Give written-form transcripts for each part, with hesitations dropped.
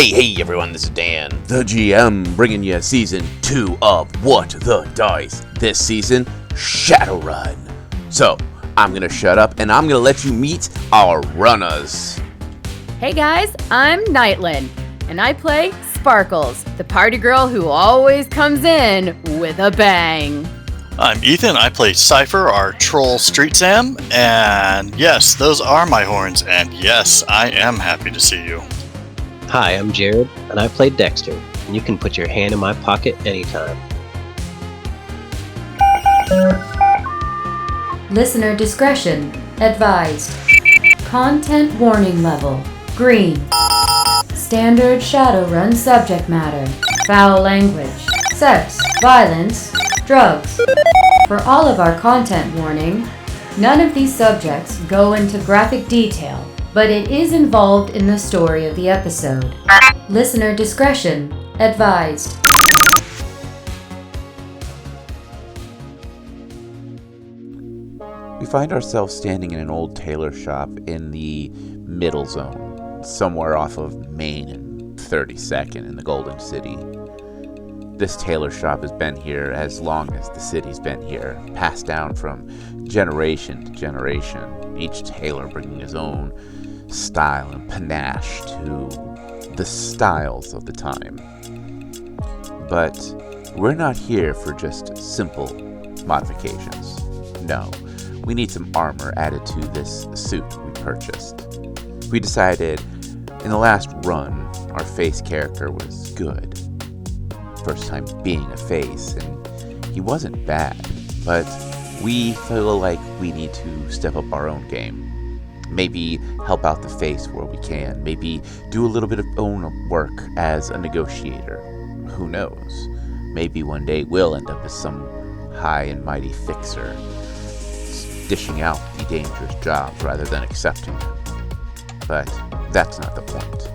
Hey everyone, this is Dan, the GM, bringing you Season 2 of What the Dice. This season, Shadowrun. So, I'm gonna shut up and I'm gonna let you meet our runners. Hey guys, I'm Nightland, and I play Sparkles, the party girl who always comes in with a bang. I'm Ethan, I play Cypher, our troll street Sam, and yes, those are my horns, and yes, I am happy to see you. Hi, I'm Jared, and I play Dexter, and you can put your hand in my pocket anytime. Listener discretion advised. Content warning level green. Standard Shadowrun subject matter. Foul language, sex, violence, drugs. For all of our content warning, none of these subjects go into graphic detail, but it is involved in the story of the episode. Listener discretion advised. We find ourselves standing in an old tailor shop in the middle zone, somewhere off of Main and 32nd in the Golden City. This tailor shop has been here as long as the city's been here, passed down from generation to generation, each tailor bringing his own style and panache to the styles of the time. But we're not here for just simple modifications. No, we need some armor added to this suit we purchased. We decided in the last run our face character was good. First time being a face, and he wasn't bad, but we feel like we need to step up our own game. Maybe help out the face where we can. Maybe do a little bit of own work as a negotiator. Who knows? Maybe one day we'll end up as some high and mighty fixer, dishing out the dangerous jobs rather than accepting them. But that's not the point.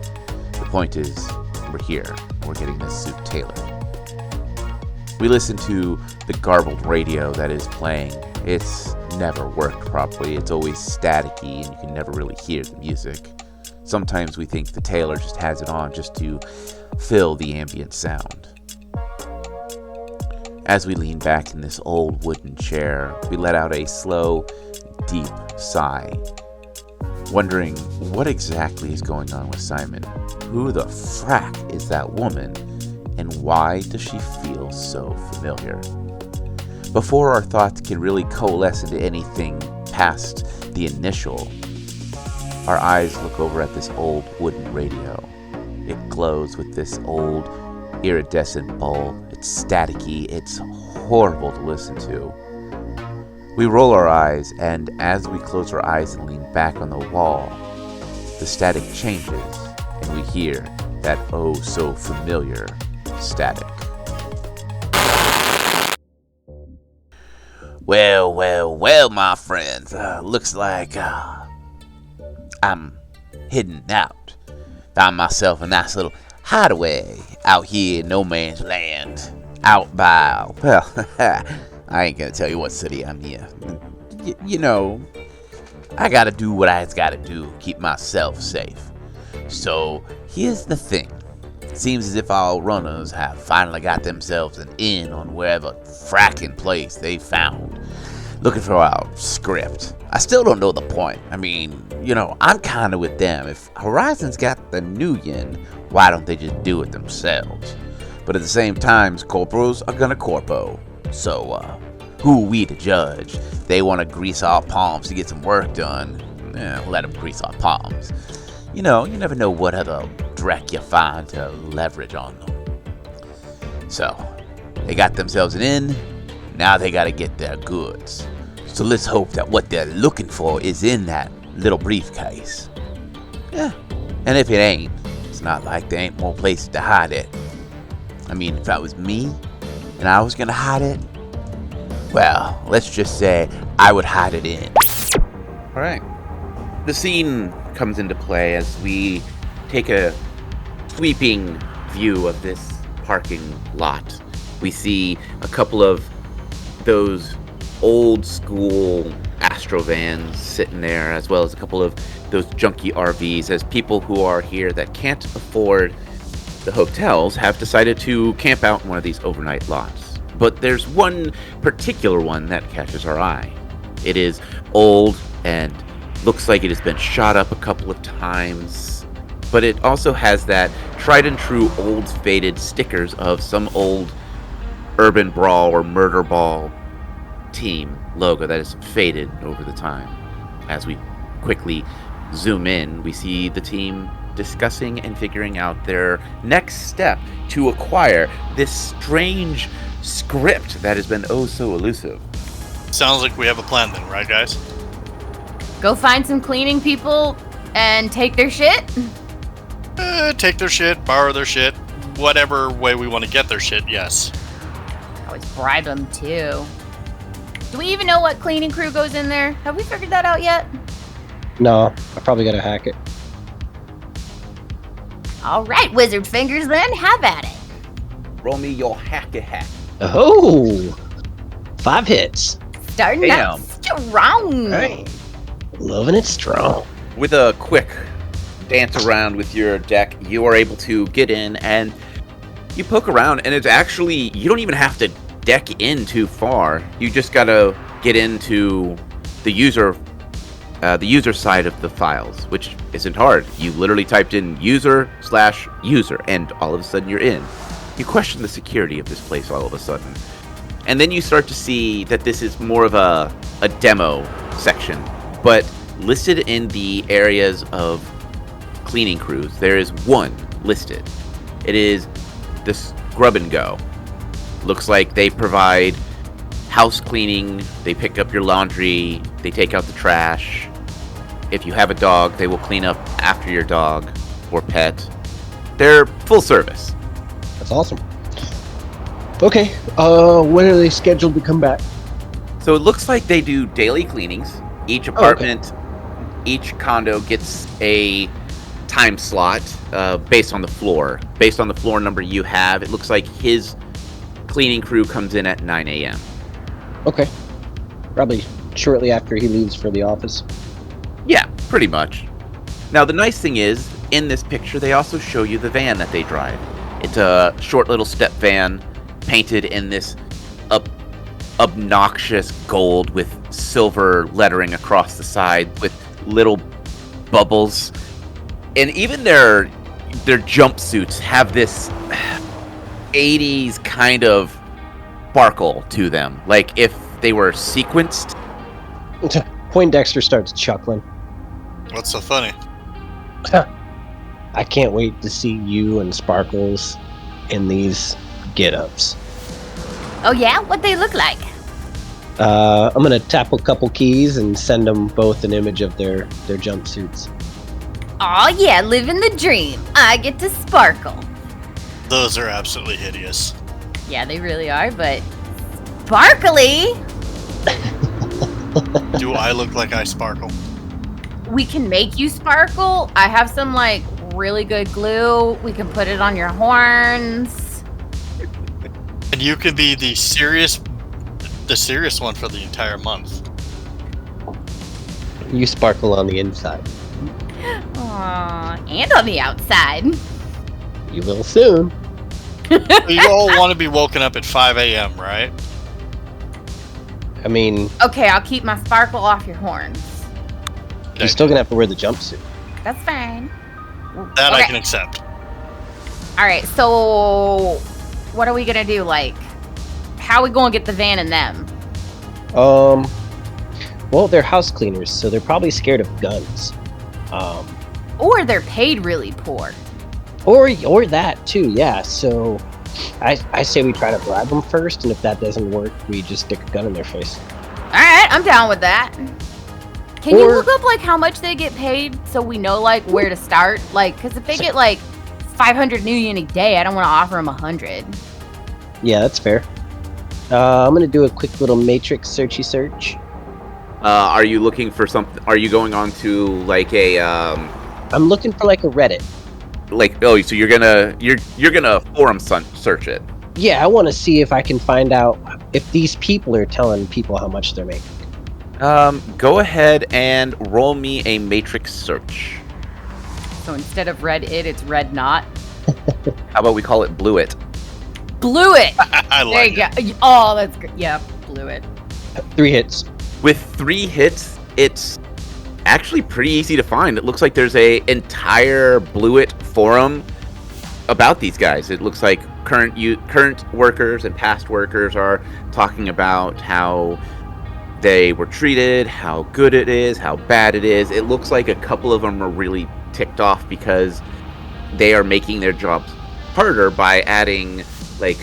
The point is, we're here. We're getting this suit tailored. We listen to the garbled radio that is playing. It's never worked properly. It's always staticky and you can never really hear the music. Sometimes we think the tailor just has it on just to fill the ambient sound. As we lean back in this old wooden chair, we let out a slow, deep sigh, wondering what exactly is going on with Simon. Who the frack is that woman, and why does she feel so familiar? Before our thoughts can really coalesce into anything past the initial, our eyes look over at this old wooden radio. It glows with this old iridescent bulb. It's staticky. It's horrible to listen to. We roll our eyes, and as we close our eyes and lean back on the wall, the static changes, and we hear that oh so familiar static. Well, my friends, looks like I'm heading out. Found myself a nice little hideaway out here in no man's land. Out by, well, I ain't gonna tell you what city I'm here. You know, I gotta do what I gotta do, keep myself safe. So, here's the thing. Seems as if our runners have finally got themselves an in on wherever fracking place they found. Looking for our script. I still don't know the point. I mean, I'm kinda with them. If Horizon's got the new yin, why don't they just do it themselves? But at the same time, corporals are gonna corpo. So, who are we to judge? They wanna grease our palms to get some work done. Let them grease our palms. You never know what other dreck you find to leverage on them. So, they got themselves an in, now they gotta get their goods. So let's hope that what they're looking for is in that little briefcase. Yeah, and if it ain't, it's not like there ain't more places to hide it. I mean, if that was me, and I was gonna hide it, well, let's just say I would hide it in. Alright. The scene comes into play as we take a sweeping view of this parking lot. We see a couple of those old school Astro vans sitting there, as well as a couple of those junky RVs, as people who are here that can't afford the hotels have decided to camp out in one of these overnight lots. But there's one particular one that catches our eye. It is old and looks like it has been shot up a couple of times, but it also has that tried and true old faded stickers of some old urban brawl or murder ball team logo that is faded over the time. As we quickly zoom in, we see the team discussing and figuring out their next step to acquire this strange script that has been oh so elusive. Sounds like we have a plan then, right, guys? Go find some cleaning people and take their shit? Take their shit, borrow their shit, whatever way we want to get their shit, yes. Always bribe them too. Do we even know what cleaning crew goes in there? Have we figured that out yet? No, I probably gotta hack it. All right, wizard fingers then, have at it. Roll me your hack-a-hack. Oh, 5 hits. Starting out Damn. strong. Right. Loving it strong. With a quick dance around with your deck, you are able to get in and you poke around, and it's actually, you don't even have to deck in too far. You just gotta get into the user side of the files, which isn't hard. You literally typed in user/user, and all of a sudden you're in. You question the security of this place all of a sudden. And then you start to see that this is more of a demo section. But listed in the areas of cleaning crews, there is one listed. It is this Grub and Go. Looks like they provide house cleaning, they pick up your laundry, they take out the trash. If you have a dog, they will clean up after your dog or pet. They're full service. That's awesome. Okay, when are they scheduled to come back? So it looks like they do daily cleanings. Each apartment, each condo gets a time slot based on the floor. Based on the floor number you have, it looks like his cleaning crew comes in at 9 a.m. Okay. Probably shortly after he leaves for the office. Yeah, pretty much. Now, the nice thing is, in this picture, they also show you the van that they drive. It's a short little step van painted in this obnoxious gold with silver lettering across the side with little bubbles. And even their jumpsuits have this 80s kind of sparkle to them, like if they were sequenced. Poindexter starts chuckling. What's so funny? I can't wait to see you and Sparkles in these get-ups. Oh yeah? What they look like? I'm gonna tap a couple keys and send them both an image of their jumpsuits. Oh yeah, living the dream. I get to sparkle. Those are absolutely hideous. Yeah, they really are, but sparkly. Do I look like I sparkle? We can make you sparkle. I have some like really good glue. We can put it on your horns. And you could be the serious one for the entire month. You sparkle on the inside. Aww, and on the outside. You will soon. You all want to be woken up at 5 a.m., right? I mean, Okay, I'll keep my sparkle off your horns. you're still gonna have to wear the jumpsuit. That's fine. That I Okay. can accept. Alright, so what are we gonna do? Like, how are we gonna get the van and them? Well, they're house cleaners, so they're probably scared of guns. Or they're paid really poor. Or that too, yeah. So I say we try to bribe them first, and if that doesn't work, we just stick a gun in their face. Alright, I'm down with that. Can you Or- look up like how much they get paid so we know like where to start? Like, cause if they get like 500 million a day, I don't want to offer them 100. Yeah, that's fair. I'm gonna do a quick little matrix searchy search. Are you looking for something? Are you going on to like a I'm looking for like a Reddit. so you're gonna forum search it? Yeah, I want to see if I can find out if these people are telling people how much they're making. Go ahead and roll me a matrix search. So instead of red it, it's red not. How about we call it Blew It? Blew it. I There like you it. go. Oh, that's good. Yeah, blew it. 3 hits. With 3 hits, it's actually pretty easy to find. It looks like there's a entire Blew It forum about these guys. It looks like current workers and past workers are talking about how they were treated, how good it is, how bad it is. It looks like a couple of them are really ticked off because they are making their jobs harder by adding like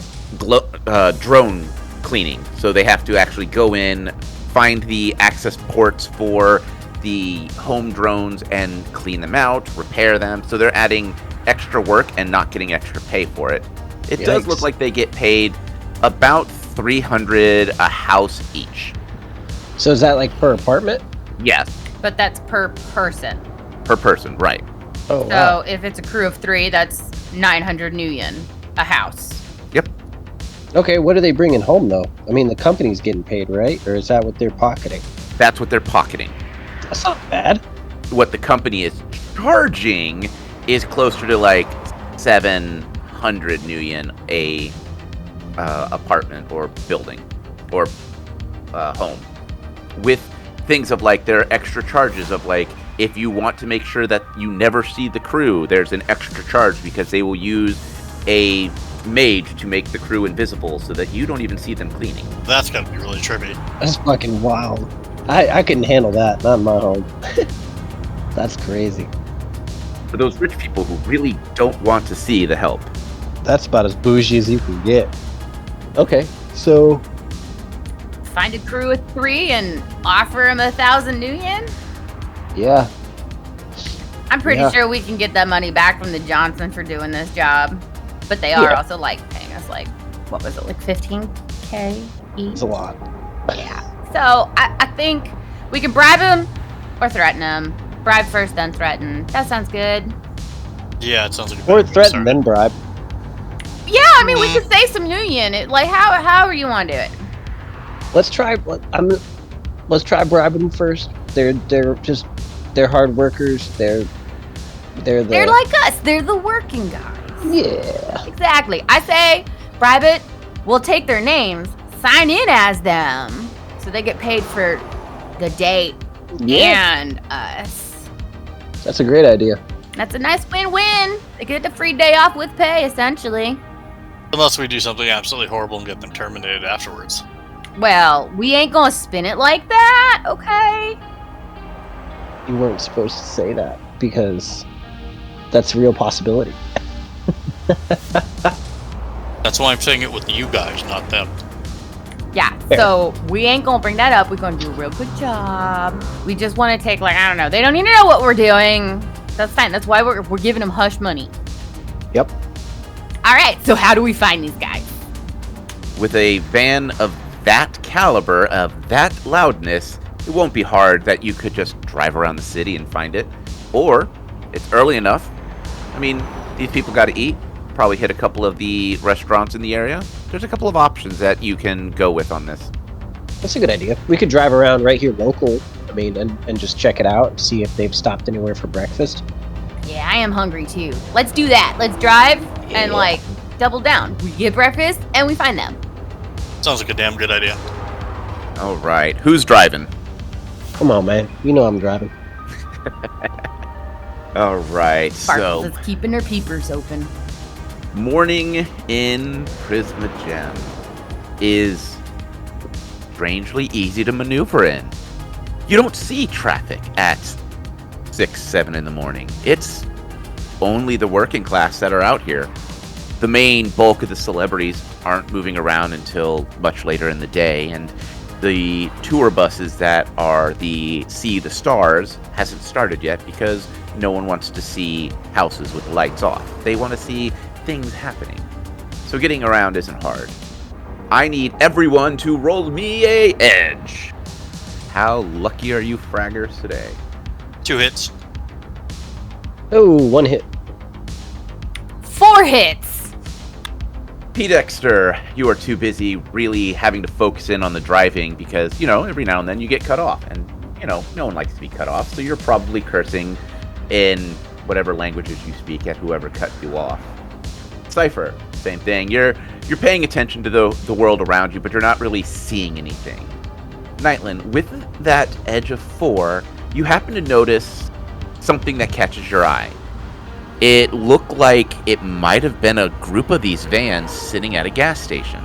drone cleaning. So they have to actually go in, find the access ports for the home drones and clean them out, repair them. So they're adding extra work and not getting extra pay for it. It does look like they get paid about 300 a house each. So is that like per apartment? Yes, But that's per person. per person, right. Oh, So wow. if it's a crew of 3, that's 900 New Yen a house. Yep. Okay, what are they bringing home, though? I mean, the company's getting paid, right? Or is that what they're pocketing? That's what they're pocketing. That's not bad. What the company is charging is closer to like 700 New Yen a apartment or building or home, with things of like their extra charges of like, if you want to make sure that you never see the crew, there's an extra charge because they will use a mage to make the crew invisible so that you don't even see them cleaning. That's gotta be really trippy. That's fucking wild. I couldn't handle that. Not in my home. That's crazy. For those rich people who really don't want to see the help. That's about as bougie as you can get. Okay, so Find a crew of 3 and offer them 1,000 New Yen? yeah, I'm pretty Yeah. sure we can get that money back from the Johnson for doing this job. But they are Yeah. also like paying us like, what was it, like 15K each? it's a lot. Yeah. So I think we can bribe him or threaten him. Bribe first, then threaten. That sounds good. Yeah, it sounds like a Or better way to threaten, start then bribe. Yeah, I mean, we could save some New Yen. Like, however you want to do it. Let's try. Let's try bribing them first. They're hard workers. They're Like us. They're the working guys. yeah. Exactly. I say bribe it. We'll take their names, sign in as them, so they get paid for the date and us. That's a great idea. That's a nice win-win. They get a free day off with pay, essentially. Unless we do something absolutely horrible and get them terminated afterwards. Well, we ain't gonna spin it like that, okay? You weren't supposed to say that because that's a real possibility. That's why I'm saying it with you guys, not them. Yeah, Fair. so we ain't gonna bring that up. We're gonna do a real good job. We just want to take, like, I don't know. They don't need to know what we're doing. That's fine. That's why we're giving them hush money. Yep. All right, so how do we find these guys? With a van of that caliber, of that loudness, it won't be hard that you could just drive around the city and find it. Or, it's early enough. I mean, these people got to eat. Probably hit a couple of the restaurants in the area. There's a couple of options that you can go with on this. That's a good idea. We could drive around right here local. I mean, and just check it out and see if they've stopped anywhere for breakfast. Yeah, I am hungry too. Let's do that. Let's drive and, Yeah. like, double down. We get breakfast and we find them. Sounds like a damn good idea. All right, who's driving? Come on, man. You know I'm driving. All right, Sparkles so is keeping her peepers open. morning in Prisma Gem is strangely easy to maneuver in. You don't see traffic at 6, 7 in the morning. It's only the working class that are out here. The main bulk of the celebrities aren't moving around until much later in the day, and the tour buses that are the See the Stars hasn't started yet because no one wants to see houses with the lights off. They want to see things happening. So getting around isn't hard. I need everyone to roll me a edge. How lucky are you fraggers today? 2 hits. Oh, 1 hit. 4 hits. P. Dexter, you are too busy really having to focus in on the driving because, every now and then you get cut off. And, no one likes to be cut off. So you're probably cursing in whatever languages you speak at whoever cut you off. Cypher, same thing. You're paying attention to the world around you, but you're not really seeing anything. Nightland, with that edge of 4, you happen to notice something that catches your eye. It looked like it might have been a group of these vans sitting at a gas station.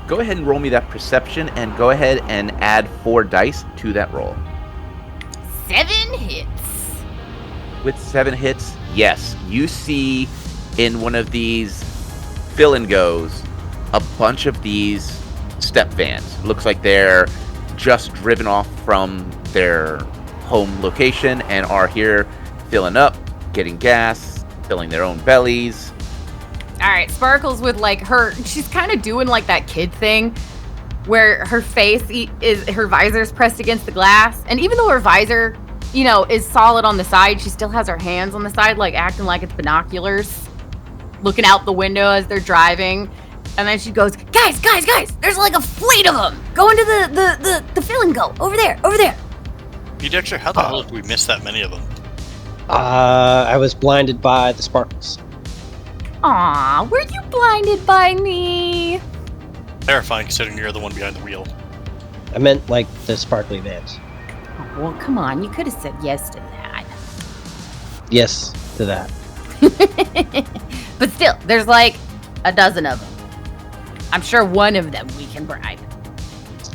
Go ahead and roll me that perception, and go ahead and add 4 dice to that roll. 7 hits. With 7 hits, yes, you see in one of these fill-and-goes a bunch of these step vans. Looks like they're just driven off from their home location and are here filling up, getting gas, filling their own bellies. All right, Sparkles with like she's kind of doing like that kid thing where her face her visor's pressed against the glass, and even though her visor, is solid on the side, she still has her hands on the side, like acting like it's binoculars, looking out the window as they're driving. And then she goes, guys, there's like a fleet of them going to the fill and go over there. Hey, Dexter, how the hell did we miss that many of them? I was blinded by the sparkles. Aw, were you blinded by me? Terrifying, considering you're the one behind the wheel. I meant like the sparkly vans. Oh, well, come on, you could have said yes to that. Yes to that. But still, there's like a dozen of them. I'm sure one of them we can bribe.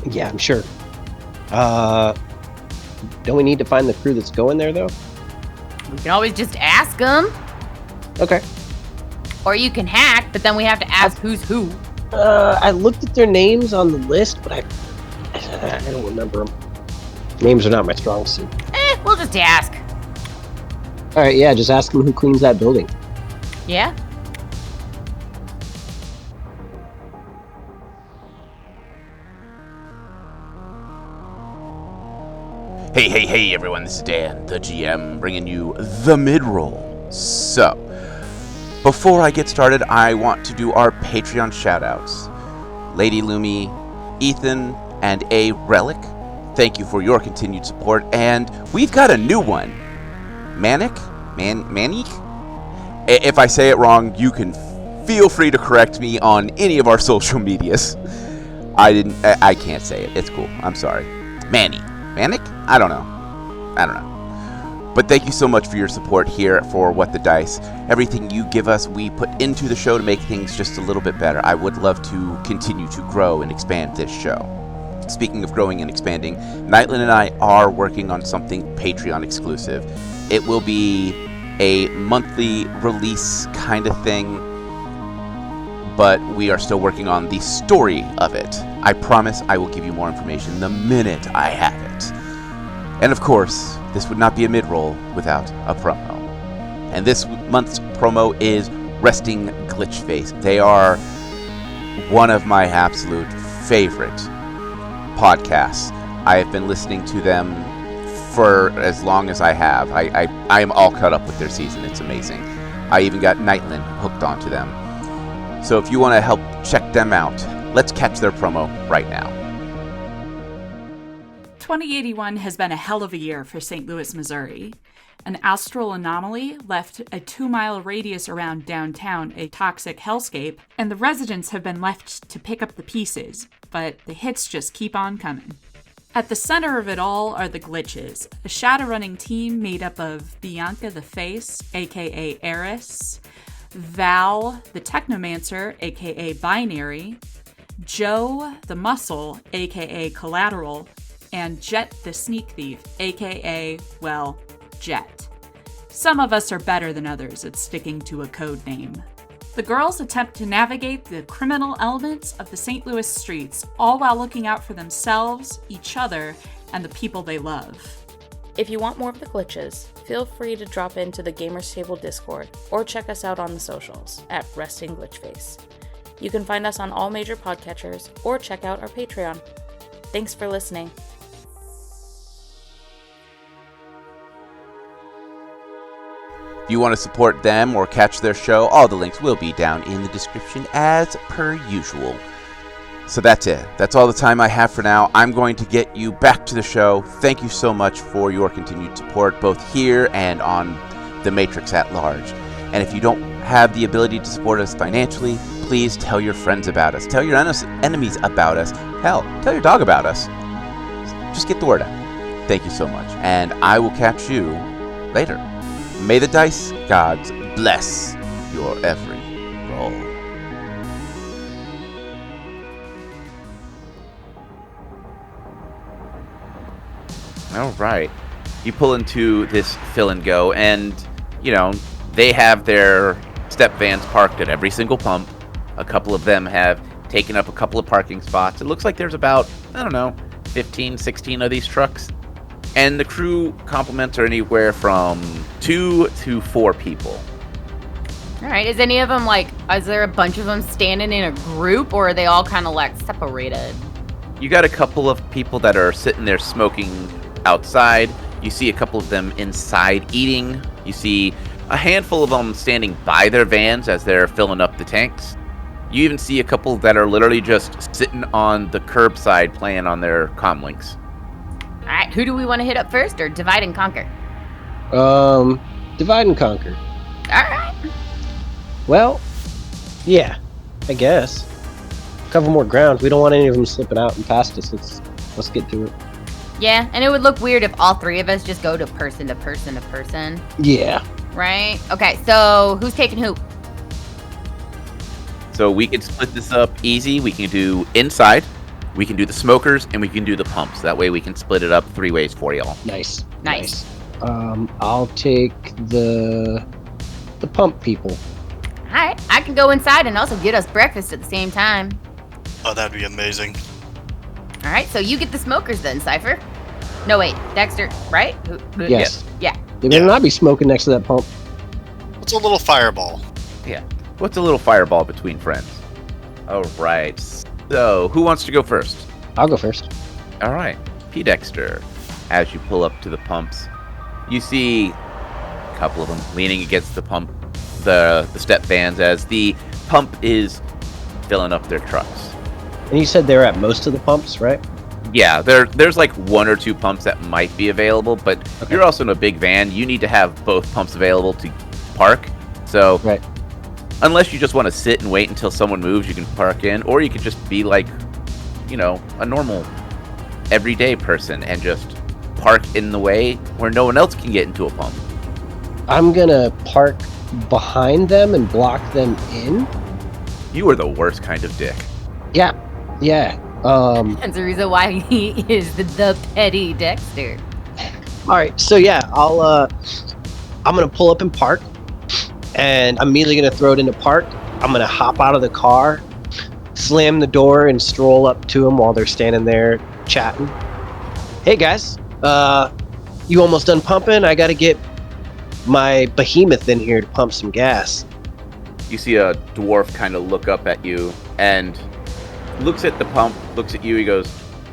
Yeah, I'm sure. Don't we need to find the crew that's going there, though? We can always just ask them. Okay. Or you can hack, but then we have to ask who's who. I looked at their names on the list, but I don't remember them. Names are not my strong suit. We'll just ask. All right, yeah, just ask them who cleans that building. Yeah? Hey, everyone, this is Dan, the GM, bringing you the mid-roll. So, before I get started, I want to do our Patreon shoutouts. Lady Lumi, Ethan, and A Relic, thank you for your continued support, and we've got a new one. Manik? If I say it wrong, you can feel free to correct me on any of our social medias. I can't say it, it's cool, I'm sorry. Manic? I don't know. But thank you so much for your support here for What the Dice. Everything you give us, we put into the show to make things just a little bit better. I would love to continue to grow and expand this show. Speaking of growing and expanding, Nightland and I are working on something Patreon exclusive. It will be a monthly release kind of thing, but we are still working on the story of it. I promise I will give you more information the minute I have it. And of course, this would not be a mid-roll without a promo. And this month's promo is Resting Glitchface. They are one of my absolute favorite podcasts. I have been listening to them for as long as I have. I am all caught up with their season. It's amazing. I even got Nightland hooked onto them. So if you want to help check them out, let's catch their promo right now. 2081 has been a hell of a year for St. Louis, Missouri. An astral anomaly left a 2-mile radius around downtown a toxic hellscape, and the residents have been left to pick up the pieces, but the hits just keep on coming. At the center of it all are the Glitches, a Shadowrunning team made up of Bianca the Face, aka Eris, Val the Technomancer, aka Binary, Joe the Muscle, aka Collateral, and Jet the Sneak Thief, aka, well, Jet. Some of us are better than others at sticking to a code name. The girls attempt to navigate the criminal elements of the St. Louis streets, all while looking out for themselves, each other, and the people they love. If you want more of the Glitches, feel free to drop into the Gamers Table Discord or check us out on the socials at Resting Glitchface. You can find us on all major podcatchers or check out our Patreon. Thanks for listening. If you want to support them or catch their show, all the links will be down in the description as per usual. So that's it. That's all the time I have for now. I'm going to get you back to the show. Thank you so much for your continued support, both here and on the Matrix at large. And if you don't have the ability to support us financially, please tell your friends about us. Tell your enemies about us. Hell, tell your dog about us. Just get the word out. Thank you so much. And I will catch you later. May the dice gods bless your every roll. All right. You pull into this fill and go, and, they have their step vans parked at every single pump. A couple of them have taken up a couple of parking spots. It looks like there's about, 15, 16 of these trucks. And the crew complements are anywhere from 2 to 4 people. All right. Is any of them is there a bunch of them standing in a group, or are they all kind of separated? You got a couple of people that are sitting there smoking outside. You see a couple of them inside eating. You see a handful of them standing by their vans as they're filling up the tanks. You even see a couple that are literally just sitting on the curbside playing on their comlinks. All right. Who do we want to hit up first, or divide and conquer? Divide and conquer. All right. Well, yeah, I guess. Cover more ground. We don't want any of them slipping out and past us. Let's get to it. Yeah, and it would look weird if all 3 of us just go to person to person to person. Yeah. Right? Okay, so who's taking who? So we can split this up easy. We can do inside, we can do the smokers, and we can do the pumps. That way we can split it up 3 ways for y'all. Nice. All I'll take the pump people. right, I can go inside and also get us breakfast at the same time. Oh, that'd be amazing. All right, so you get the smokers then, Cypher. No, wait, Dexter, right? Yes. Yeah. They better not be smoking next to that pump. What's a little fireball? Yeah. What's a little fireball between friends? All right. So, who wants to go first? I'll go first. All right. P. Dexter, as you pull up to the pumps, you see a couple of them leaning against the pump, the step vans, as the pump is filling up their trucks. And you said they're at most of the pumps, right? Yeah, there's like 1 or 2 pumps that might be available, but Okay. you're also in a big van. You need to have both pumps available to park. So, Right. unless you just want to sit and wait until someone moves, you can park in, or you could just be like, a normal, everyday person and just park in the way where no one else can get into a pump. I'm gonna park behind them and block them in. You are the worst kind of dick. Yeah. That's the reason why he is the petty Dexter. All right. So yeah, I'm gonna pull up and park, and I'm immediately gonna throw it into park. I'm gonna hop out of the car, slam the door, and stroll up to them while they're standing there chatting. Hey guys, you almost done pumping? I gotta get my behemoth in here to pump some gas. You see a dwarf kind of look up at you and looks at the pump, looks at you, he goes,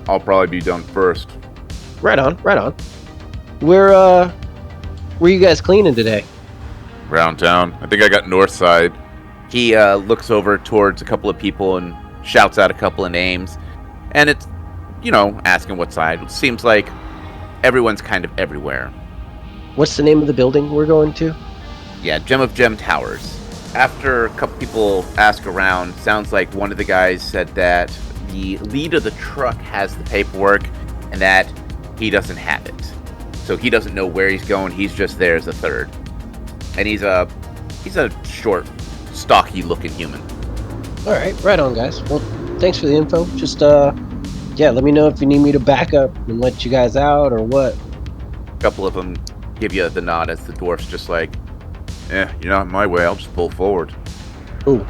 "I'll probably be done first." Right on. Where you guys cleaning today? Round town. I think I got north side. He looks over towards a couple of people and shouts out a couple of names. And it's, asking what side. It seems like everyone's kind of everywhere. What's the name of the building we're going to? Yeah, Gem of Gem Towers. After a couple people ask around, sounds like one of the guys said that the lead of the truck has the paperwork and that he doesn't have it. So he doesn't know where he's going. He's just there as a third. And he's a short, stocky looking human. All right, right on, guys. Well, thanks for the info. Just let me know if you need me to back up and let you guys out or what. A couple of them give you the nod as the dwarf's just like, "Yeah, you're not in my way. I'll just pull forward." Ooh,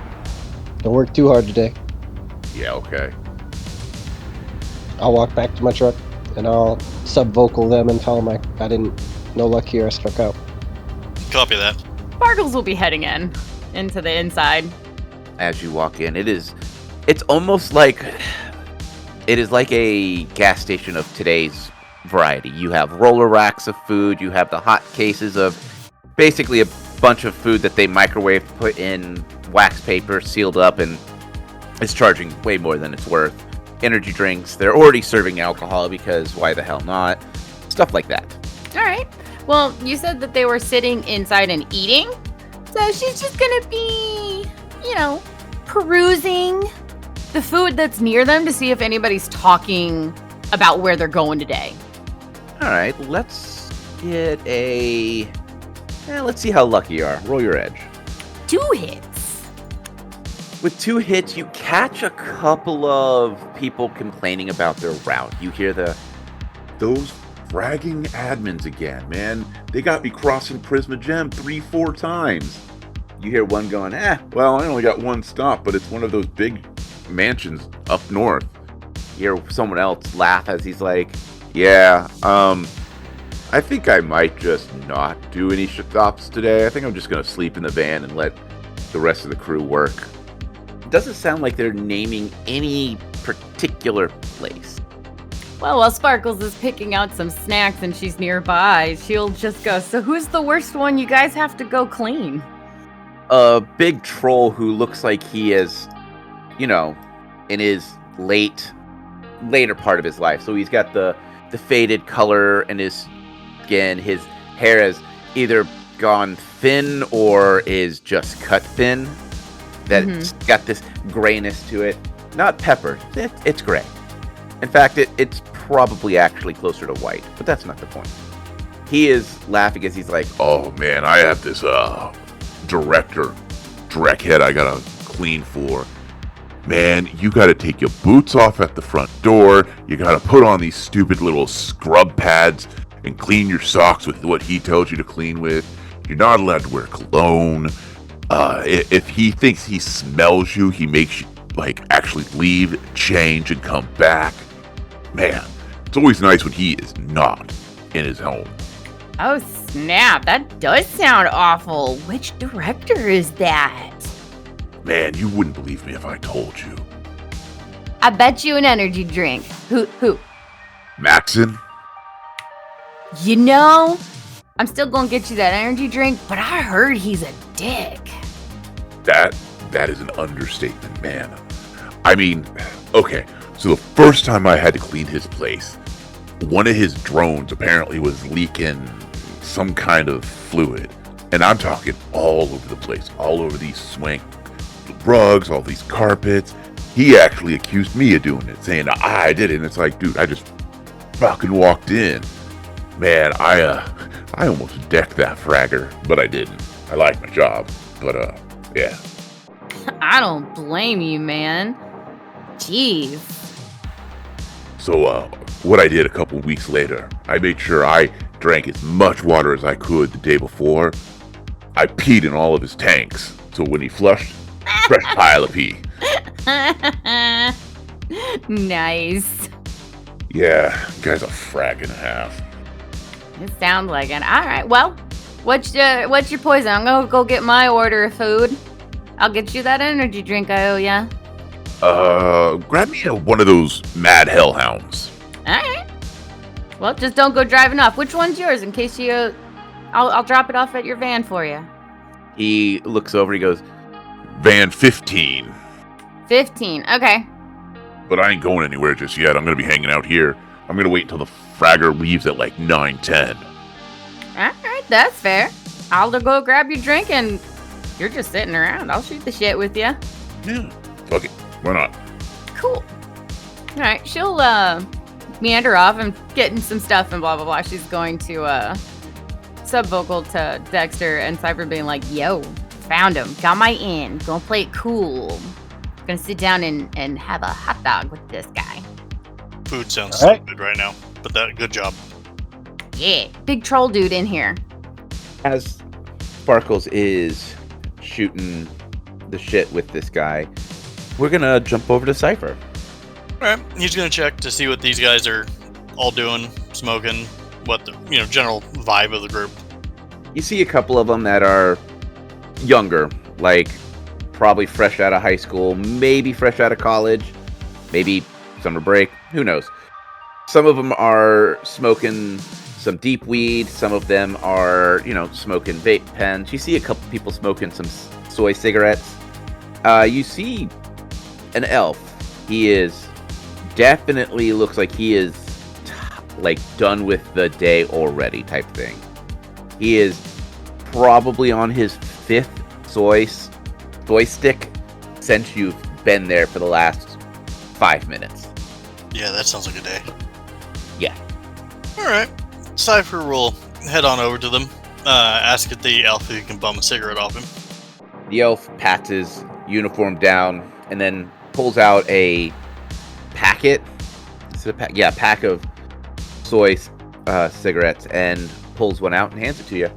don't work too hard today. Yeah, okay. I'll walk back to my truck and I'll sub-vocal them and tell them I didn't, no luck here, I struck out. Copy that. Sparkles will be heading into the inside. As you walk in, it's almost like it is like a gas station of today's variety. You have roller racks of food, you have the hot cases of basically a bunch of food that they microwave, put in wax paper, sealed up, and is charging way more than it's worth. Energy drinks, they're already serving alcohol because why the hell not? Stuff like that. All right. Well, you said that they were sitting inside and eating. So she's just gonna be, perusing the food that's near them to see if anybody's talking about where they're going today. All right, let's get let's see how lucky you are. Roll your edge. 2 hits. With 2 hits, you catch a couple of people complaining about their route. You hear Those fragging admins again, man. They got me crossing Prisma Gem 3-4 times. You hear one going, Well, I only got one stop, but it's one of those big mansions up north. You hear someone else laugh as he's like, Yeah, I think I might just not do any stops today. I think I'm just gonna sleep in the van and let the rest of the crew work. it doesn't sound like they're naming any particular place. Well, while Sparkles is picking out some snacks and she's nearby, she'll just go, so who's the worst one you guys have to go clean? A big troll who looks like he is, in his later part of his life. So he's got the faded color in his skin. His hair has either gone thin or is just cut thin. That's got this grayness to it. Not pepper. It's gray. In fact, it's probably actually closer to white, but that's not the point. He is laughing as he's like, Oh man, I have this direct head I gotta clean for. Man, you gotta take your boots off at the front door. You gotta put on these stupid little scrub pads and clean your socks with what he tells you to clean with. You're not allowed to wear cologne. If he thinks he smells you, he makes you actually leave, change, and come back. Man, it's always nice when he is not in his home. Oh, snap. That does sound awful. Which director is that? Man, you wouldn't believe me if I told you. I bet you an energy drink. Who? Maxon? I'm still gonna get you that energy drink, but I heard he's a dick. That is an understatement, man. I mean, okay, so the first time I had to clean his place, one of his drones apparently was leaking some kind of fluid. And I'm talking all over the place, all over these swing rugs, all these carpets. He actually accused me of doing it, saying I did it. And it's like, dude, I just fucking walked in. Man, I almost decked that fragger, but I didn't. I like my job, but yeah. I don't blame you, man. Jeez. So, what I did a couple weeks later, I made sure I drank as much water as I could the day before. I peed in all of his tanks, so when he flushed, fresh pile of pee. Nice. Yeah, guy's a frag and a half. It sounds like it. All right. Well, what's your poison? I'm gonna go get my order of food. I'll get you that energy drink I owe ya. Grab me one of those mad hellhounds. All right. Well, just don't go driving off. Which one's yours? In case you, I'll drop it off at your van for you. he looks over, he goes, Van 15. 15. Okay. But I ain't going anywhere just yet. I'm gonna be hanging out here. I'm gonna wait until the fragger leaves at like 9:10. All right, that's fair. I'll go grab your drink and you're just sitting around. I'll shoot the shit with you. Yeah. Fuck it. Why not? Cool. All right, she'll meander off and getting some stuff and blah blah blah. She's going to sub-vocal to Dexter and Cypher being like, "Yo, found him. Got my in. Gonna play it cool. Gonna sit down and have a hot dog with this guy." Food sounds All right. so good right now, but good job. Yeah, big troll dude in here. as Sparkles is shooting the shit with this guy, we're gonna jump over to Cypher. Alright, he's gonna check to see what these guys are all doing, smoking, what the general vibe of the group. You see a couple of them that are younger, like probably fresh out of high school, maybe fresh out of college, maybe summer break, who knows. Some of them are smoking some deep weed, some of them are, smoking vape pens. You see a couple people smoking some soy cigarettes. You see an elf. He is definitely looks like he is done with the day already type thing. He is probably on his 5th soy stick since you've been there for the last 5 minutes. Yeah, that sounds like a day. Yeah. Alright. Cypher will head on over to them. Ask if the elf if he can bum a cigarette off him. The elf pats his uniform down and then pulls out a packet. Pack of soy cigarettes and pulls one out and hands it to you.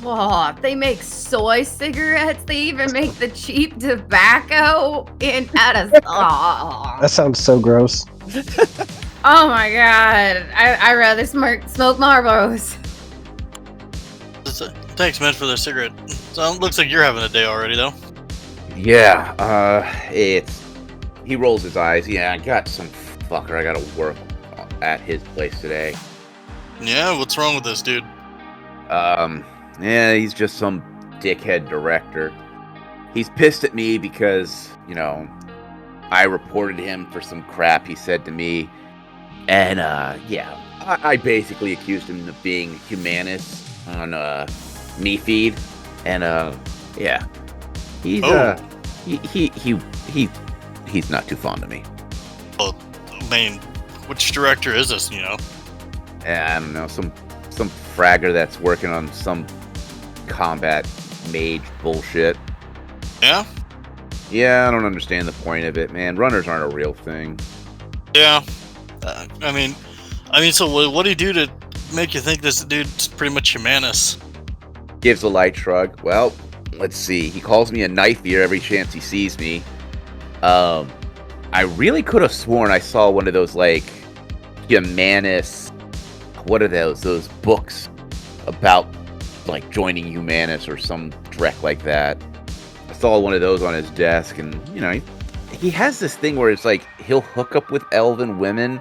Whoa, they make soy cigarettes. They even make the cheap tobacco That sounds so gross. Oh my god. I rather smoke Marlboros. Thanks, man, for the cigarette. So it looks like you're having a day already, though. Yeah, he rolls his eyes. Yeah, I got some fucker I gotta work at his place today. Yeah, what's wrong with this dude? Yeah, he's just some dickhead director. He's pissed at me because, I reported him for some crap he said to me. And, I basically accused him of being humanist on, me feed. And, he's, he's not too fond of me. Well, I mean, which director is this, Yeah, I don't know, some fragger that's working on some combat mage bullshit. Yeah? Yeah, I don't understand the point of it, man. Runners aren't a real thing. Yeah. I mean, so what do you do to make you think this dude's pretty much humanist? Gives a light shrug. Well, let's see. He calls me a knife ear every chance he sees me. I really could have sworn I saw one of those, humanist... What are those? Those books about, joining humanists or some dreck like that. I saw one of those on his desk, and, he has this thing where it's he'll hook up with elven women,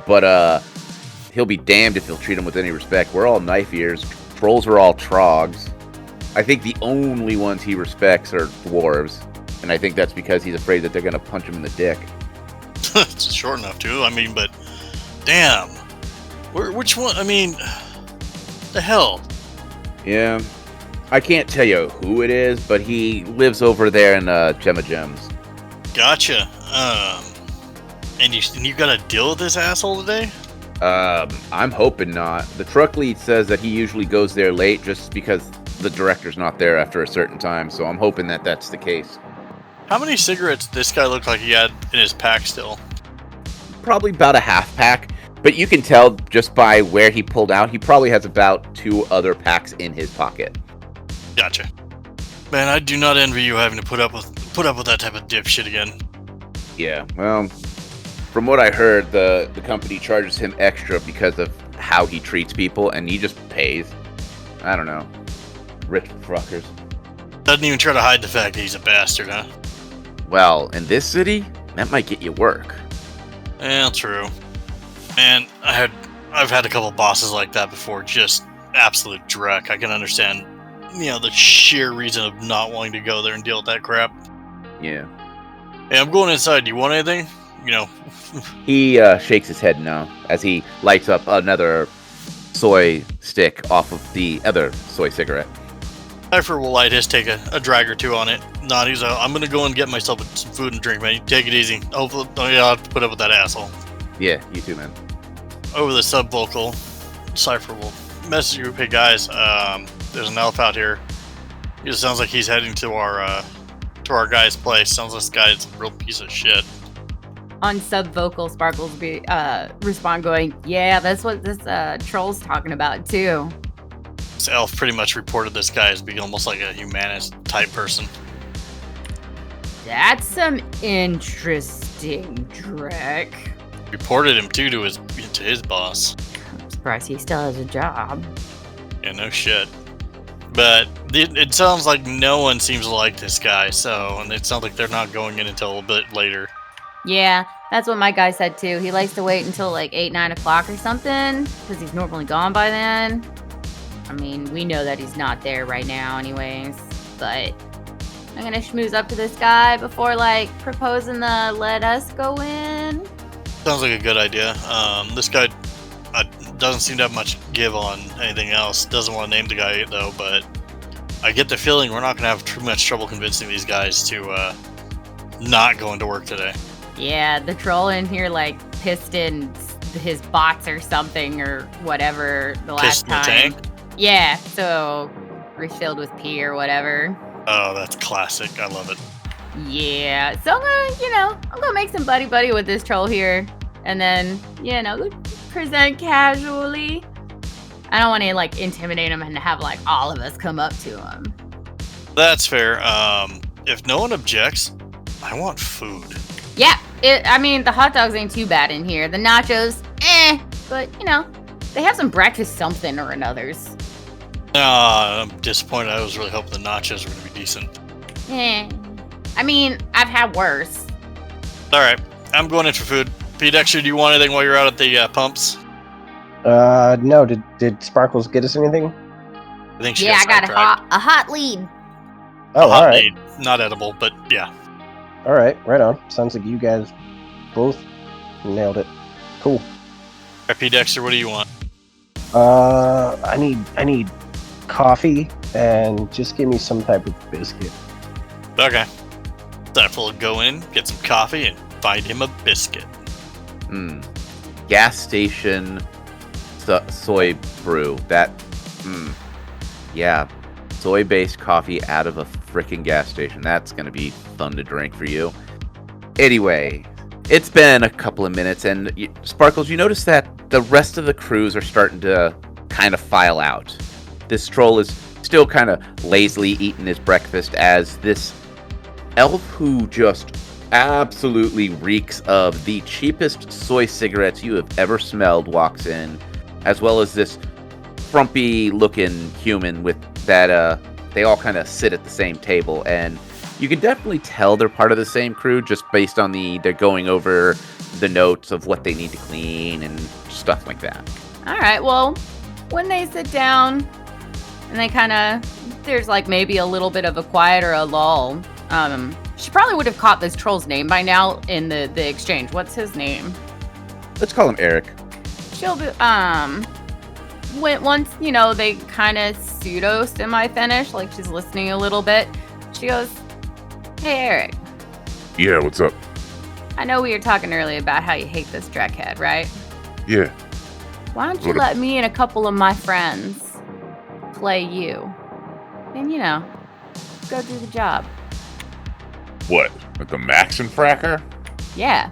but, he'll be damned if he'll treat them with any respect. We're all knife ears. Trolls are all trogs. I think the only ones he respects are dwarves, and I think that's because he's afraid that they're going to punch him in the dick. It's short enough, too. But damn. Which one? The hell? Yeah. I can't tell you who it is, but he lives over there in Gemma Gems. Gotcha. And you got to deal with this asshole today? I'm hoping not. The truck lead says that he usually goes there late just because the director's not there after a certain time, so I'm hoping that that's the case. How many cigarettes did this guy look like he had in his pack still? Probably about a half pack, but you can tell just by where he pulled out, he probably has about 2 other packs in his pocket. Gotcha. Man, I do not envy you having to put up with that type of dipshit again. Yeah, well, from what I heard, the company charges him extra because of how he treats people, and he just pays. I don't know. Rich fuckers. Doesn't even try to hide the fact that he's a bastard, huh? Well, in this city, that might get you work. Yeah, true. Man, I've had a couple bosses like that before, just absolute dreck. I can understand, the sheer reason of not wanting to go there and deal with that crap. Yeah. Hey, I'm going inside. Do you want anything? He shakes his head no, as he lights up another soy stick off of the other soy cigarette. Cypher will light his, take a drag or two on it. Nod, he's I'm gonna go and get myself some food and drink, man. You take it easy. Hopefully, I'll have to put up with that asshole. Yeah, you too, man. Over the sub-vocal, Cypher will message you. Hey guys, there's an elf out here. It sounds like he's heading to our guy's place. Sounds like this guy's a real piece of shit. On sub-vocal, Sparkles respond going, yeah, that's what this troll's talking about too. This elf pretty much reported this guy as being almost like a humanist type person. That's some interesting, Drek. Reported him too to his boss. I'm surprised he still has a job. Yeah, no shit. But it sounds like no one seems to like this guy, and it sounds like they're not going in until a bit later. Yeah, that's what my guy said too. He likes to wait until 8, 9 o'clock or something, because he's normally gone by then. We know that he's not there right now anyways, but I'm gonna schmooze up to this guy before proposing the let us go in. Sounds like a good idea. This guy doesn't seem to have much give on anything else. Doesn't want to name the guy though, but I get the feeling we're not going to have too much trouble convincing these guys to not go into work today. Yeah, the troll in here like pissed in his bots or something or whatever the last Pissed in the time. tank? Yeah, so refilled with pee or whatever. Oh, that's classic. I love it. Yeah, so I'm gonna make some buddy with this troll here, and then present casually. I don't want to like intimidate him and have like all of us come up to him. That's fair. If no one objects, I want food. Yeah, the hot dogs ain't too bad in here. The nachos, but they have some breakfast something or another's. I'm disappointed. I was really hoping the nachos were going to be decent. I've had worse. All right, I'm going in for food. Pete, Dexter, do you want anything while you're out at the pumps? No. Did Sparkles get us anything? I think she I got sidetracked. a hot lead. Oh, Hot all right. meat. Not edible, but yeah. All right, right on. Sounds like you guys both nailed it. Cool. All right, Pete, Dexter, what do you want? I need coffee and just give me some type of biscuit. Okay. That will go in, get some coffee, and find him a biscuit. Gas station soy brew. Yeah. Soy-based coffee out of a freaking gas station. That's going to be fun to drink for you. Anyway, it's been a couple of minutes, and Sparkles, you notice that the rest of the crews are starting to kind of file out. This troll is still kind of lazily eating his breakfast as this elf who just absolutely reeks of the cheapest soy cigarettes you have ever smelled walks in, as well as this frumpy-looking human with that they all kind of sit at the same table, and you can definitely tell they're part of the same crew just based on they're going over the notes of what they need to clean and stuff like that. All right, well, when they sit down and they there's like maybe a little bit of a quiet or a lull. She probably would have caught this troll's name by now in the exchange. What's his name? Let's call him Eric. She'll be, once, they kind of pseudo semi-finish, like she's listening a little bit, she goes, "Hey, Eric. Yeah, what's up? I know we were talking earlier about how you hate this Dreckhead, right? Yeah. Why don't you let me and a couple of my friends play you? And, go do the job." What? With the Maxim Fracker? Yeah.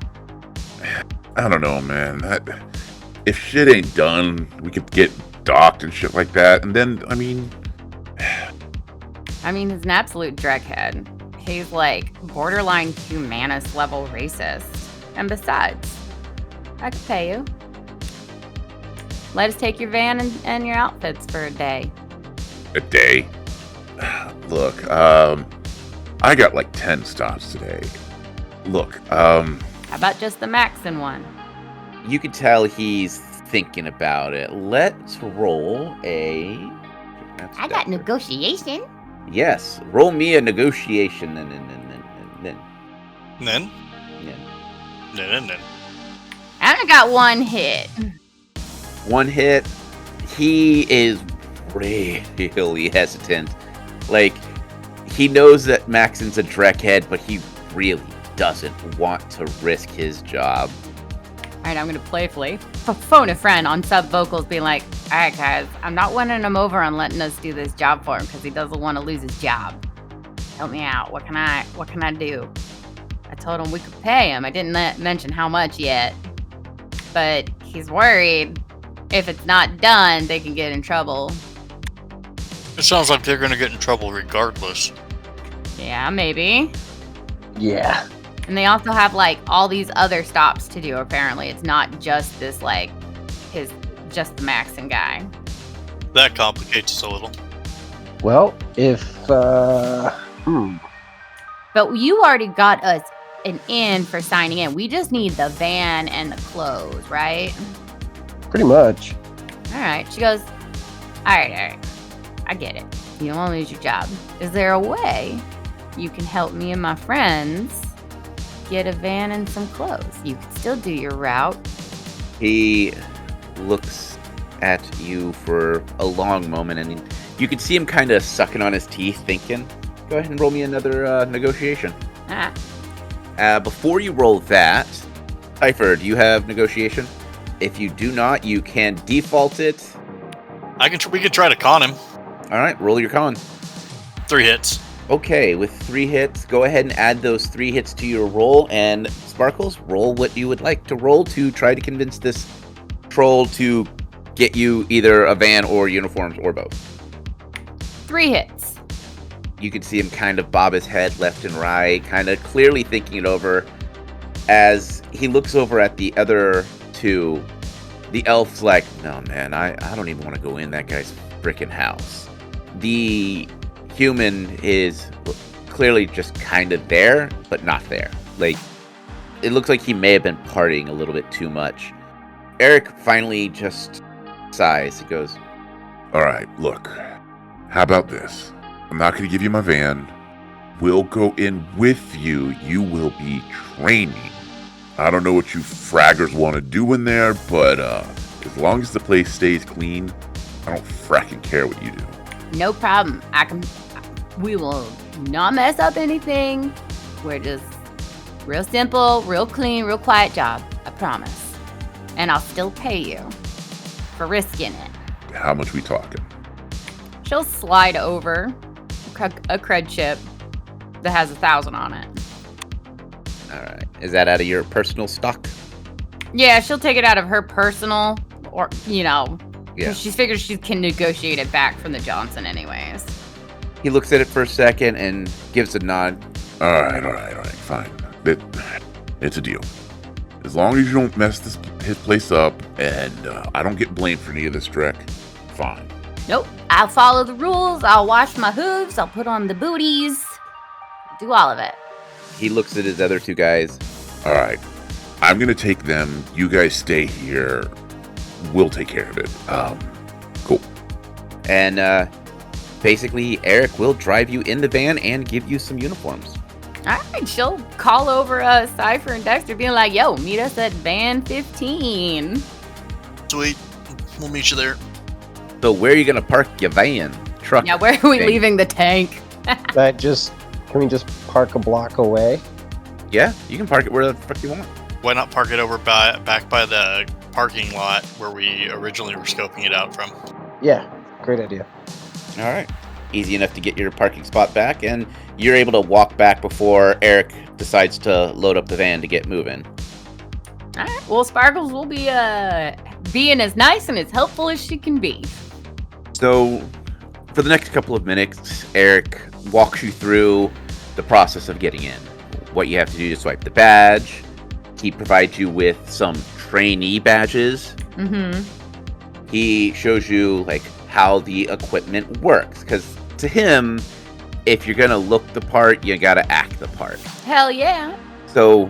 I don't know, man. If shit ain't done, we could get docked and shit like that. And then, he's an absolute Dreckhead. He's like borderline humanist level racist. And besides, I could pay you. Let us take your van and your outfits for a day. A day? Look, I got like 10 stops today. Look, How about just the Maxon one? You can tell he's thinking about it. Let's roll a... I got negotiation. Yes, roll me a negotiation. Then? I only got one hit. One hit. He is really hesitant. Like, he knows that Maxon's a Dreckhead, but he really doesn't want to risk his job. All right, I'm going to playfully phone a friend on sub vocals being like, "All right, guys, I'm not winning him over on letting us do this job for him because he doesn't want to lose his job. Help me out. What can I do?" I told him we could pay him. I didn't mention how much yet, but he's worried if it's not done, they can get in trouble. It sounds like they're going to get in trouble regardless. Yeah, maybe. Yeah. And they also have like all these other stops to do. Apparently, it's not just this like just the Maxon guy. That complicates us a little. Well, if But you already got us an in for signing in. We just need the van and the clothes, right? pretty much. All right. She goes, all right. I get it. You don't want to lose your job. Is there a way you can help me and my friends get a van and some clothes? You can still do your route. He looks at you for a long moment, and You can see him kind of sucking on his teeth, thinking. Go ahead and roll me another negotiation. Before you roll that, Cypher, do you have negotiation? If you do not, you can default it. We could try to con him. All right, roll your con. 3 hits. Okay, with 3 hits, go ahead and add those 3 hits to your roll. And Sparkles, roll what you would like to roll to try to convince this troll to get you either a van or uniforms or both. 3 hits. You can see him kind of bob his head left and right, kind of clearly thinking it over. As he looks over at the other 2, the elf's like, no, man, I don't even want to go in that guy's frickin' house. The human is clearly just kind of there, but not there. Like, it looks like he may have been partying a little bit too much. Eric finally just sighs. He goes, All right, look. How about this? I'm not going to give you my van. We'll go in with you. You will be training. I don't know what you fraggers want to do in there, but as long as the place stays clean, I don't fracking care what you do. No problem. We will not mess up anything. We're just real simple, real clean, real quiet job. I promise. And I'll still pay you for risking it. How much we talking? She'll slide over a cred chip that has 1,000 on it. all right. Is that out of your personal stock? Yeah, she'll take it out of her personal, or, Yeah. she figures she can negotiate it back from the Johnson anyways. He looks at it for a second and gives a nod. All right, fine. It's a deal. As long as you don't mess his place up, and I don't get blamed for any of this, Drek, fine. Nope. I'll follow the rules. I'll wash my hooves. I'll put on the booties. Do all of it. He looks at his other 2 guys. All right. I'm going to take them. You guys stay here. We'll take care of it. Cool. And basically, Eric will drive you in the van and give you some uniforms. All right. She'll call over Cypher and Dexter being like, yo, meet us at van 15. Sweet. We'll meet you there. So where are you going to park your van? Truck? Yeah, where are we thing? leaving the tank? Can we just park a block away? Yeah, you can park it where the fuck you want. Why not park it over back by the parking lot where we originally were scoping it out from? Yeah, great idea. All right. Easy enough to get your parking spot back, and you're able to walk back before Eric decides to load up the van to get moving. All right. Well, Sparkles will be being as nice and as helpful as she can be. So, for the next couple of minutes, Eric walks you through the process of getting in. What you have to do is swipe the badge. He provides you with some trainee badges. Mm-hmm. He shows you how the equipment works, because to him, if you're gonna look the part, you gotta act the part. Hell yeah. So,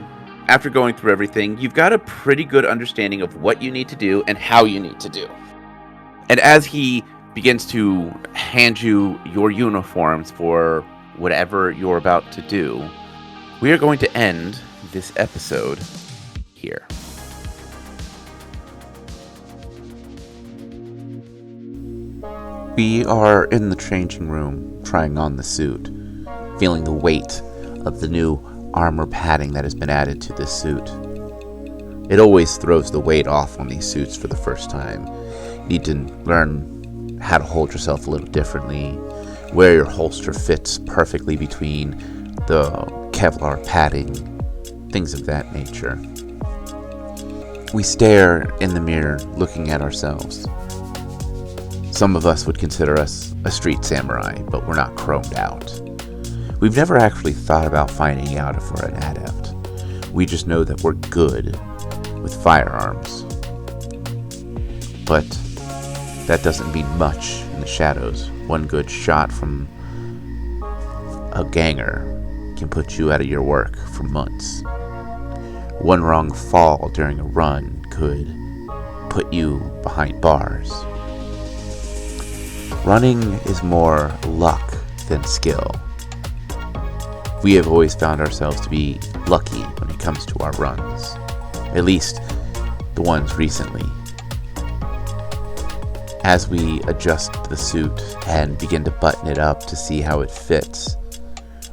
after going through everything, you've got a pretty good understanding of what you need to do and how you need to do. And as he begins to hand you your uniforms for whatever you're about to do, we are going to end this episode here. We are in the changing room, trying on the suit, feeling the weight of the new armor padding that has been added to this suit. It always throws the weight off on these suits for the first time. You need to learn how to hold yourself a little differently, where your holster fits perfectly between the Kevlar padding, things of that nature. We stare in the mirror, looking at ourselves. Some of us would consider us a street samurai, but we're not chromed out. We've never actually thought about finding out if we're an adept. We just know that we're good with firearms. But that doesn't mean much in the shadows. One good shot from a ganger can put you out of your work for months. One wrong fall during a run could put you behind bars. Running is more luck than skill. We have always found ourselves to be lucky when it comes to our runs. At least, the ones recently. As we adjust the suit and begin to button it up to see how it fits,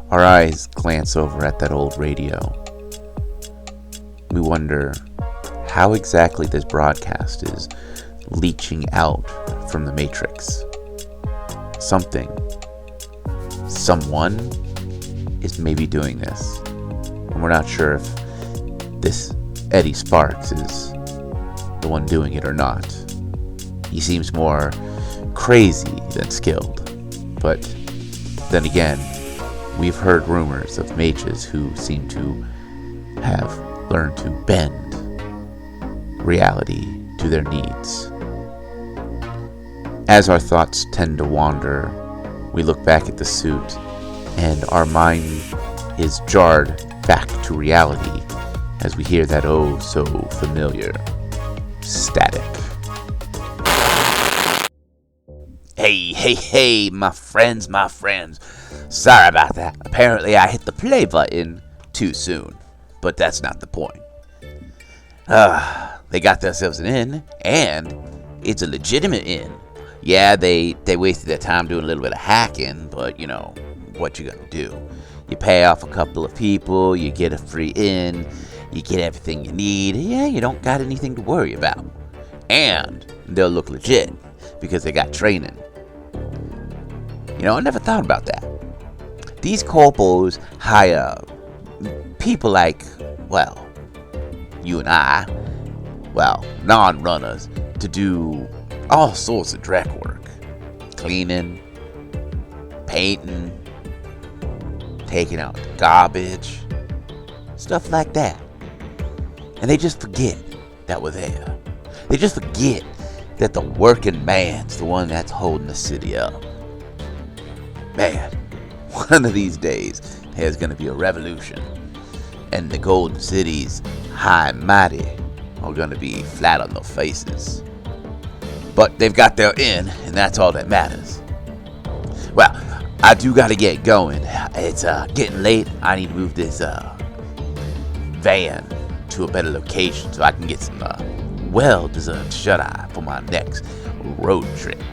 our eyes glance over at that old radio. We wonder how exactly this broadcast is leaching out from the Matrix. Something, someone is maybe doing this, and we're not sure if this Eddie Sparks is the one doing it or not. He seems more crazy than skilled, but then again, we've heard rumors of mages who seem to have learned to bend reality to their needs. As our thoughts tend to wander, we look back at the suit, and our mind is jarred back to reality as we hear that oh so familiar static. Hey, my friends. Sorry about that. Apparently I hit the play button too soon, but that's not the point. They got themselves an inn, and it's a legitimate inn. Yeah, they wasted their time doing a little bit of hacking, but you know, what you gonna do? You pay off a couple of people, you get a free inn, you get everything you need. Yeah, you don't got anything to worry about. And they'll look legit, because they got training. You know, I never thought about that. These corporals hire people like, well, you and I, well, non-runners, to do all sorts of direct work. Cleaning, painting, taking out the garbage, stuff like that. And they just forget that we're there. They just forget that the working man's the one that's holding the city up. Man, one of these days, there's gonna be a revolution, and the Golden City's high and mighty are gonna be flat on their faces. But they've got their inn, and that's all that matters. Well, I do gotta get going. It's getting late. I need to move this van to a better location so I can get some well-deserved shut-eye for my next road trip.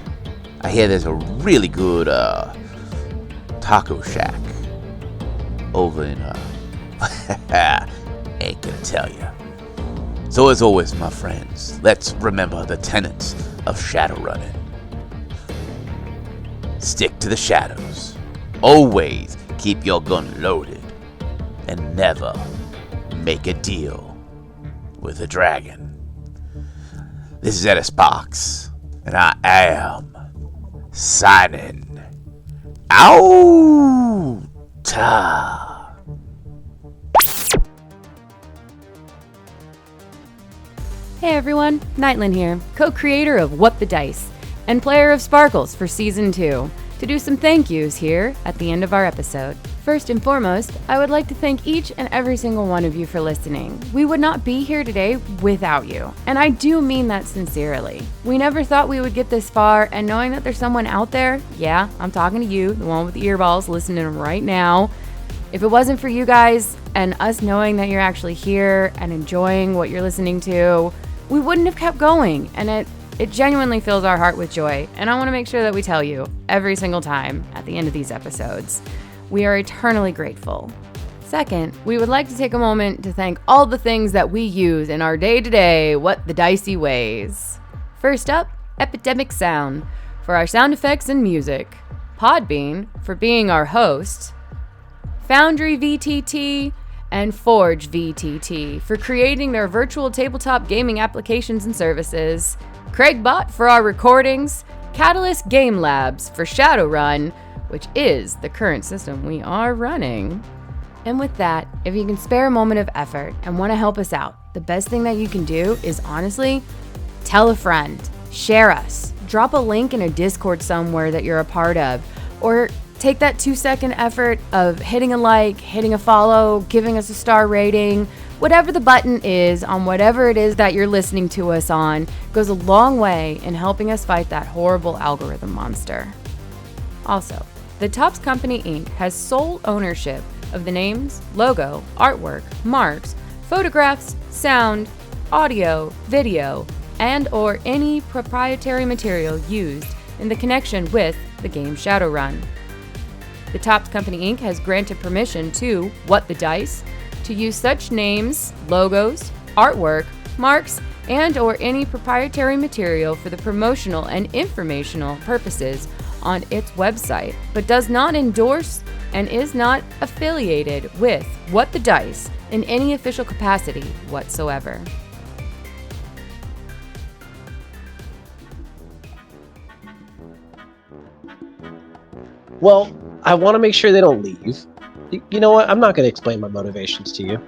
I hear there's a really good taco shack over in ain't gonna tell you. So as always, my friends, let's remember the tenets of Shadowrunning. Stick to the shadows. Always keep your gun loaded, and never make a deal with a dragon. This is Eddie Sparks, and I am signing out. Hey everyone, Nightlin here, co-creator of What the Dice, and player of Sparkles for Season 2, to do some thank yous here at the end of our episode. First and foremost, I would like to thank each and every single one of you for listening. We would not be here today without you, and I do mean that sincerely. We never thought we would get this far, and knowing that there's someone out there, yeah, I'm talking to you, the one with the earballs listening right now. If it wasn't for you guys and us knowing that you're actually here and enjoying what you're listening to, we wouldn't have kept going, and it genuinely fills our heart with joy, and I want to make sure that we tell you every single time at the end of these episodes. We are eternally grateful. Second, we would like to take a moment to thank all the things that we use in our day-to-day What the Dicey ways. First up, Epidemic Sound for our sound effects and music, Podbean for being our host, Foundry VTT, and Forge VTT for creating their virtual tabletop gaming applications and services, Craigbot for our recordings, Catalyst Game Labs for Shadowrun, which is the current system we are running. And with that, if you can spare a moment of effort and want to help us out, the best thing that you can do is honestly, tell a friend, share us, drop a link in a Discord somewhere that you're a part of, or take that 2-second effort of hitting a like, hitting a follow, giving us a star rating. Whatever the button is on whatever it is that you're listening to us on goes a long way in helping us fight that horrible algorithm monster. Also, the Tops Company Inc. has sole ownership of the names, logo, artwork, marks, photographs, sound, audio, video, and or any proprietary material used in the connection with the game Shadowrun. The Topps Company Inc. has granted permission to What the Dice to use such names, logos, artwork, marks, and or any proprietary material for the promotional and informational purposes on its website, but does not endorse and is not affiliated with What the Dice in any official capacity whatsoever. Well, I want to make sure they don't leave. You know what? I'm not going to explain my motivations to you.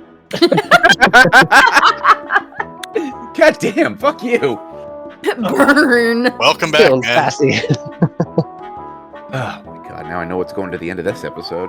God damn, fuck you. Burn. Welcome back, Feeling man. fascinated. Oh my god, now I know what's going to the end of this episode.